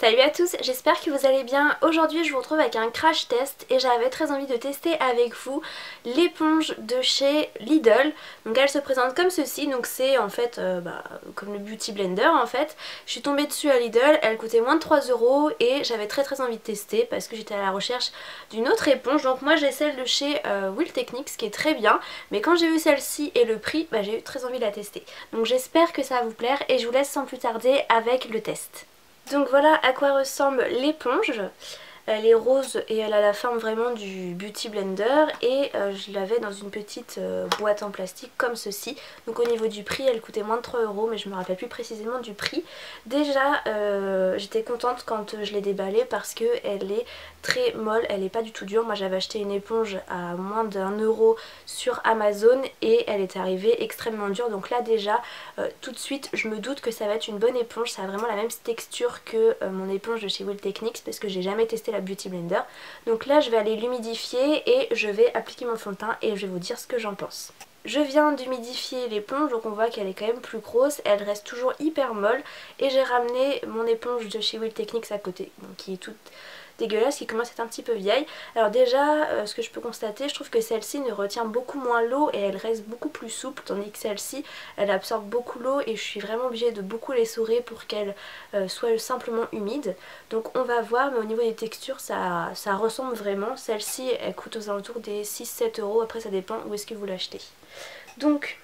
Salut à tous, j'espère que vous allez bien. Aujourd'hui je vous retrouve avec un crash test et j'avais très envie de tester avec vous l'éponge de chez Lidl. Donc elle se présente comme ceci, donc c'est en fait comme le Beauty Blender en fait. Je suis tombée dessus à Lidl, elle coûtait moins de 3 € et j'avais très envie de tester parce que j'étais à la recherche d'une autre éponge. Donc moi j'ai celle de chez Wheel Techniques qui est très bien, mais quand j'ai vu celle-ci et le prix, j'ai eu très envie de la tester. Donc j'espère que ça va vous plaire et je vous laisse sans plus tarder avec le test. Donc voilà à quoi ressemble l'éponge. Elle est rose et elle a la forme vraiment du Beauty Blender et je l'avais dans une petite boîte en plastique comme ceci. Donc au niveau du prix elle coûtait moins de 3 € mais je me rappelle plus précisément du prix. Déjà j'étais contente quand je l'ai déballée parce que elle est très molle, elle est pas du tout dure. Moi j'avais acheté une éponge à moins d'1 € sur Amazon et elle est arrivée extrêmement dure. Donc là déjà tout de suite je me doute que ça va être une bonne éponge. Ça a vraiment la même texture que mon éponge de chez Wheel Techniques parce que j'ai jamais testé la Beauty Blender. Donc là je vais aller l'humidifier et je vais appliquer mon fond de teint et je vais vous dire ce que j'en pense. Je viens d'humidifier l'éponge, donc on voit qu'elle est quand même plus grosse, elle reste toujours hyper molle et j'ai ramené mon éponge de chez Wheel Techniques à côté, donc qui est toute dégueulasse, qui commence à être un petit peu vieille. Alors déjà ce que je peux constater, je trouve que celle-ci ne retient beaucoup moins l'eau et elle reste beaucoup plus souple, tandis que celle-ci elle absorbe beaucoup l'eau et je suis vraiment obligée de beaucoup l'essorer pour qu'elle soit simplement humide. Donc on va voir, mais au niveau des textures ça ressemble vraiment. Celle-ci elle coûte aux alentours des 6-7 €, après ça dépend où est-ce que vous l'achetez. Donc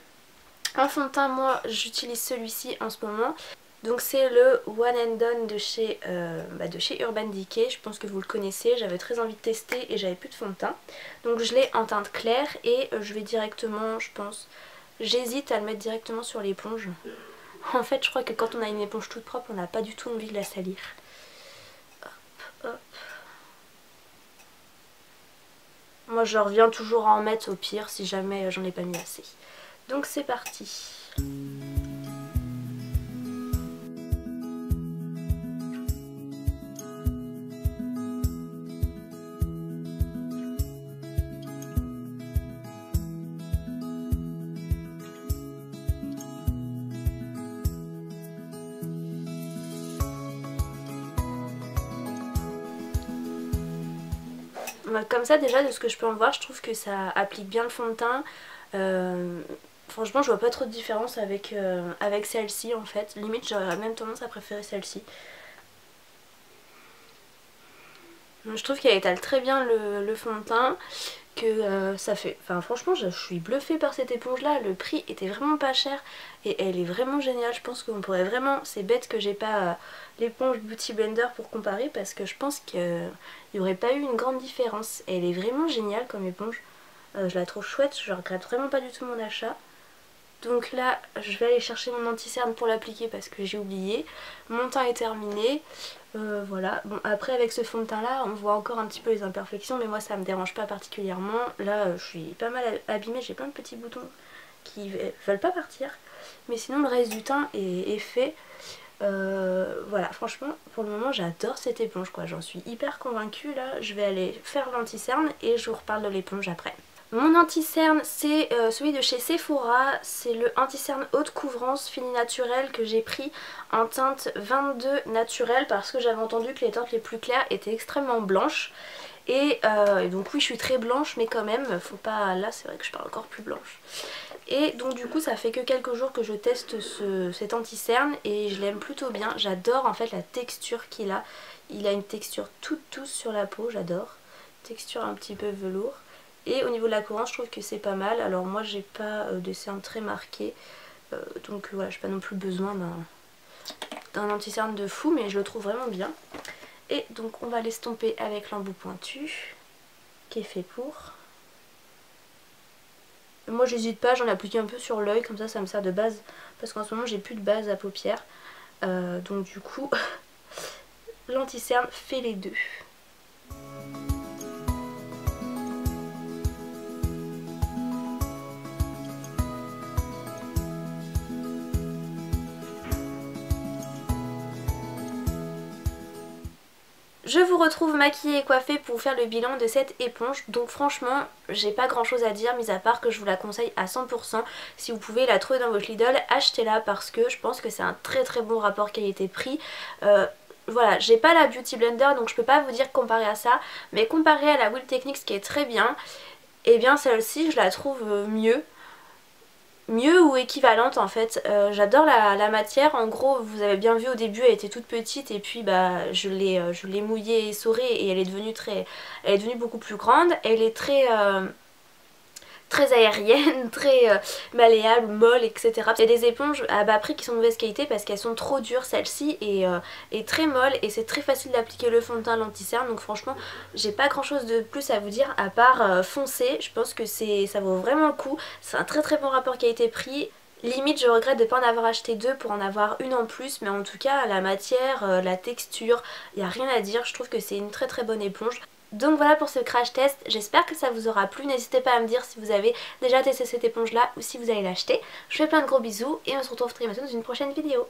un fond de teint, moi j'utilise celui-ci en ce moment. Donc c'est le One and Done de chez Urban Decay, je pense que vous le connaissez, j'avais très envie de tester et j'avais plus de fond de teint. Donc je l'ai en teinte claire et je vais directement, je pense, j'hésite à le mettre directement sur l'éponge. En fait je crois que quand on a une éponge toute propre on n'a pas du tout envie de la salir. Hop, hop. Moi je reviens toujours à en mettre au pire si jamais j'en ai pas mis assez. Donc c'est parti. Comme ça déjà de ce que je peux en voir je trouve que ça applique bien le fond de teint. Franchement je vois pas trop de différence avec celle-ci en fait. Limite j'aurais même tendance à préférer celle-ci. Je trouve qu'elle étale très bien le fond de teint. Que ça fait... Enfin franchement je suis bluffée par cette éponge là. Le prix était vraiment pas cher et elle est vraiment géniale. Je pense qu'on pourrait vraiment... C'est bête que j'ai pas l'éponge Beauty Blender pour comparer parce que je pense qu'il n'y aurait pas eu une grande différence. Elle est vraiment géniale comme éponge. Je la trouve chouette, je regrette vraiment pas du tout mon achat. Donc là je vais aller chercher mon anti-cerne pour l'appliquer parce que j'ai oublié. Mon teint est terminé. Voilà, bon après avec ce fond de teint là on voit encore un petit peu les imperfections mais moi ça me dérange pas particulièrement. Là je suis pas mal abîmée, j'ai plein de petits boutons qui veulent pas partir. Mais sinon le reste du teint est fait. Voilà, franchement pour le moment j'adore cette éponge quoi, j'en suis hyper convaincue. Là je vais aller faire l'anti-cerne et je vous reparle de l'éponge après. Mon anti-cerne c'est celui de chez Sephora, c'est le anti-cerne haute couvrance fini naturel que j'ai pris en teinte 22 naturelle parce que j'avais entendu que les teintes les plus claires étaient extrêmement blanches. Et donc oui je suis très blanche mais quand même, faut pas... Là c'est vrai que je parle encore plus blanche. Et donc du coup ça fait que quelques jours que je teste cet anti-cerne et je l'aime plutôt bien. J'adore en fait la texture qu'il a. Il a une texture toute douce sur la peau, j'adore. Texture un petit peu velours. Et au niveau de la couvrance je trouve que c'est pas mal. Alors moi j'ai pas de cerne très marquée. Donc voilà, j'ai pas non plus besoin d'un anti-cerne de fou mais je le trouve vraiment bien. Et donc on va l'estomper avec l'embout pointu qui est fait pour. Moi j'hésite pas, j'en applique un peu sur l'œil comme ça me sert de base parce qu'en ce moment j'ai plus de base à paupières. Donc du coup l'anti-cerne fait les deux. Je vous retrouve maquillée et coiffée pour vous faire le bilan de cette éponge. Donc franchement j'ai pas grand chose à dire mis à part que je vous la conseille à 100%. Si vous pouvez la trouver dans votre Lidl, achetez-la parce que je pense que c'est un très bon rapport qualité-prix. voilà, j'ai pas la Beauty Blender donc je peux pas vous dire comparer à ça, mais comparé à la Wheel Techniques qui est très bien, et bien celle-ci je la trouve mieux ou équivalente en fait. J'adore la matière, en gros vous avez bien vu au début elle était toute petite et puis bah je l'ai mouillée et essorée et elle est devenue beaucoup plus grande. Elle est très aérienne, très malléable, molle, etc. Il y a des éponges à bas prix qui sont de mauvaise qualité parce qu'elles sont trop dures. Celle-ci est très molle et c'est très facile d'appliquer le fond de teint l'anti-cerne. Donc franchement j'ai pas grand chose de plus à vous dire à part foncer. Je pense que ça vaut vraiment le coup. C'est un très bon rapport qualité-prix. Limite je regrette de ne pas en avoir acheté deux pour en avoir une en plus, mais en tout cas la matière, la texture, il n'y a rien à dire. Je trouve que c'est une très bonne éponge. Donc voilà pour ce crash test, j'espère que ça vous aura plu, n'hésitez pas à me dire si vous avez déjà testé cette éponge là ou si vous allez l'acheter. Je vous fais plein de gros bisous et on se retrouve très bientôt dans une prochaine vidéo.